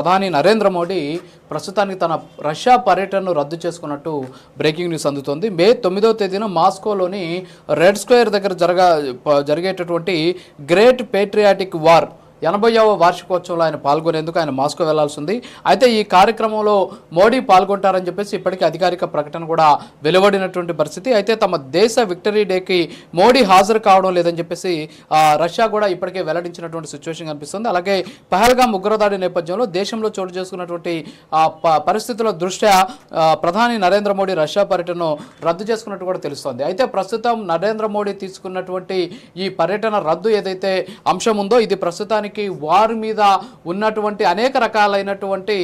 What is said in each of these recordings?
ప్రధాని నరేంద్ర మోడీ ప్రస్తుతానికి తన రష్యా పర్యటనను రద్దు చేసుకున్నట్టు బ్రేకింగ్ న్యూస్ అందుతోంది. మే 9వ తేదీన మాస్కోలోని రెడ్ స్క్వేర్ దగ్గర జరిగేటటువంటి గ్రేట్ పేట్రియాటిక్ వార్ 80వ వార్షికోత్సవంలో ఆయన పాల్గొనేందుకు ఆయన మాస్కో వెళ్లాల్సి ఉంది. అయితే ఈ కార్యక్రమంలో మోడీ పాల్గొంటారని చెప్పేసి ఇప్పటికీ అధికారిక ప్రకటన కూడా వెలువడినటువంటి పరిస్థితి. అయితే తమ దేశ విక్టరీ డేకి మోడీ హాజరు కావడం లేదని చెప్పేసి రష్యా కూడా ఇప్పటికే వెల్లడించినటువంటి సిచ్యువేషన్ కనిపిస్తుంది. అలాగే పహల్గామ్ ఉగ్రదాడి నేపథ్యంలో దేశంలో చోటు చేసుకున్నటువంటి పరిస్థితుల దృష్ట్యా ప్రధాని నరేంద్ర మోడీ రష్యా పర్యటనను రద్దు చేసుకున్నట్టు కూడా తెలుస్తోంది. అయితే ప్రస్తుతం నరేంద్ర మోడీ తీసుకున్నటువంటి ఈ పర్యటన రద్దు ఏదైతే అంశం ఉందో ఇది ప్రస్తుతానికి వారి మీద ఉన్నటువంటి అనేక రకాలైనటువంటి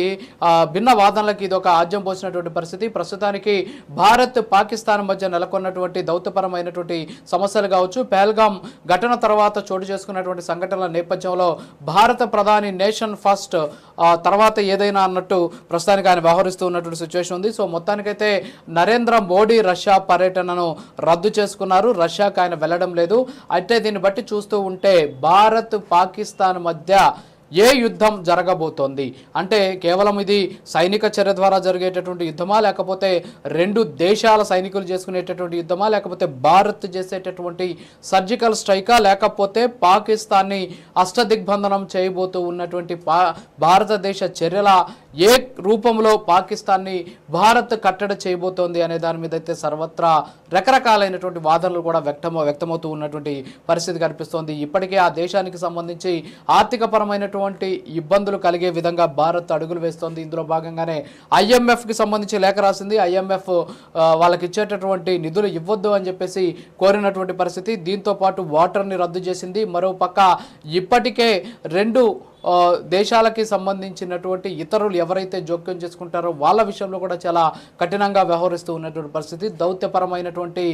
భిన్న వాదనలకు ఇది ఒక ఆజ్యం పోసినటువంటి పరిస్థితి. ప్రస్తుతానికి భారత్ పాకిస్తాన్ మధ్య నెలకొన్నటువంటి దౌత్యపరమైనటువంటి సమస్యలు కావచ్చు, పహల్గామ్ ఘటన తర్వాత చోటు చేసుకున్నటువంటి సంఘటనల నేపథ్యంలో భారత ప్రధాని నేషన్ ఫస్ట్ తర్వాత ఏదైనా అన్నట్టు ప్రస్తుతానికి ఆయన వ్యవహరిస్తూ ఉన్నటువంటి సిచ్యువేషన్ ఉంది. సో మొత్తానికైతే నరేంద్ర మోడీ రష్యా పర్యటనను రద్దు చేసుకున్నారు. రష్యాకు ఆయన వెళ్ళడం లేదు. అయితే దీన్ని బట్టి చూస్తూ ఉంటే భారత్ పాకిస్తాన్ మధ్య ఏ యుద్ధం జరగబోతోంది అంటే కేవలం ఇది సైనిక చర్య ద్వారా జరిగేటటువంటి యుద్ధమా, లేకపోతే రెండు దేశాల సైనికులు చేసుకునేటటువంటి యుద్ధమా, లేకపోతే భారత్ చేసేటటువంటి సర్జికల్ స్ట్రైకా, లేకపోతే పాకిస్తాన్ని అష్టదిగ్బంధనం చేయబోతూ ఉన్నటువంటి భారతదేశ చర్యల ఏ రూపంలో పాకిస్తాన్ని భారత్ కట్టడి చేయబోతోంది అనే దాని మీద అయితే సర్వత్రా రకరకాలైనటువంటి వాదనలు కూడా వ్యక్తమవుతూ ఉన్నటువంటి పరిస్థితి కనిపిస్తోంది. ఇప్పటికే ఆ దేశానికి సంబంధించి ఆర్థికపరమైనటువంటి ఇబ్బందులు కలిగే విధంగా భారత్ అడుగులు వేస్తోంది. ఇందులో భాగంగానే IMFకి సంబంధించి లేఖ రాసింది. IMF వాళ్ళకి ఇచ్చేటటువంటి నిధులు ఇవ్వద్దు అని చెప్పేసి కోరినటువంటి పరిస్థితి. దీంతో పాటు వాటర్ని రద్దు చేసింది. మరో పక్క ఇప్పటికే రెండు దేశాలకి సంబంధించినటువంటి ఇతరులు ఎవరైతే జోక్యం చేసుకుంటారో వాళ్ళ విషయంలో కూడా చాలా కఠినంగా వ్యవహరిస్తూ ఉన్నటువంటి పరిస్థితి. దౌత్యపరమైనటువంటి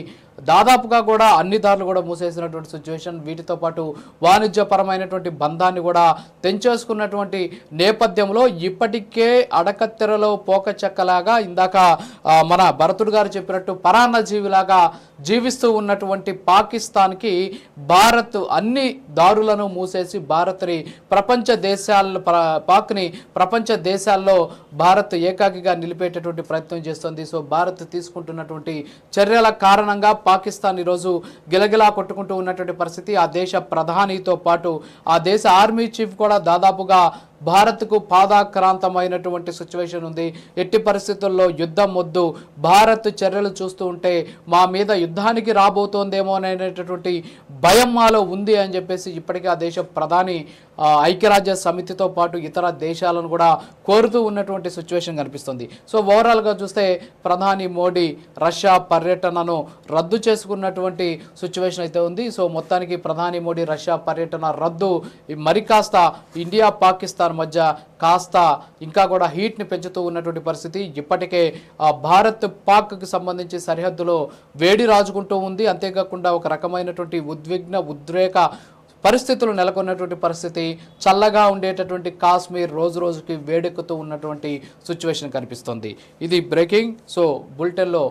దాదాపుగా కూడా అన్ని దారులు కూడా మూసేసినటువంటి సిచ్యువేషన్. వీటితో పాటు వాణిజ్యపరమైనటువంటి బంధాన్ని కూడా తెంచేసుకున్నటువంటి నేపథ్యంలో ఇప్పటికే అడకత్తెరలో పోక చెక్కలాగా ఇందాక మన భరతుడు గారు చెప్పినట్టు పరాన్న జీవిలాగా జీవిస్తూ ఉన్నటువంటి పాకిస్తాన్కి భారత్ అన్ని దారులను మూసేసి భారత్ని పాక్ని ప్రపంచ దేశాల్లో భారత్ ఏకాకిగా నిలిపేటటువంటి ప్రయత్నం చేస్తుంది. సో భారత్ తీసుకుంటున్నటువంటి చర్యల కారణంగా పాకిస్తాన్ ఈరోజు గిలగిలా కొట్టుకుంటూ ఉన్నటువంటి పరిస్థితి. ఆ దేశ ప్రధానితో పాటు ఆ దేశ ఆర్మీ చీఫ్ కూడా దాదాపుగా భారత్కు పాదాక్రాంతమైనటువంటి సిచ్యువేషన్ ఉంది. ఎట్టి పరిస్థితుల్లో యుద్ధం వద్దు, భారత్ చర్యలు చూస్తూ ఉంటే మా మీద యుద్ధానికి రాబోతోందేమో అనేటటువంటి భయం మాలో ఉంది అని చెప్పేసి ఇప్పటికే ఆ దేశ ప్రధాని ఐక్యరాజ్య సమితితో పాటు ఇతర దేశాలను కూడా కోరుతూ ఉన్నటువంటి సిచ్యువేషన్ కనిపిస్తుంది. సో ఓవరాల్గా చూస్తే ప్రధాని మోడీ రష్యా పర్యటనను రద్దు చేసుకున్నటువంటి సిచ్యువేషన్ అయితే ఉంది. సో మొత్తానికి ప్రధాని మోడీ రష్యా పర్యటన రద్దు మరి కాస్త ఇండియా పాకిస్తాన్ మధ్య కాస్త ఇంకా కూడా హీట్ని పెంచుతూ ఉన్నటువంటి పరిస్థితి. ఇప్పటికే భారత్ పాక్కి సంబంధించి సరిహద్దులో వేడి రాజుకుంటూ ఉంది. అంతేకాకుండా ఒక రకమైనటువంటి ఉద్రేక పరిస్థితులు నెలకొన్నటువంటి పరిస్థితి. చల్లగా ఉండేటటువంటి కాశ్మీర్ రోజు రోజుకి వేడెక్కుతూ ఉన్నటువంటి సిచ్యువేషన్ కనిపిస్తుంది. ఇది బ్రేకింగ్. సో బులెటిన్లో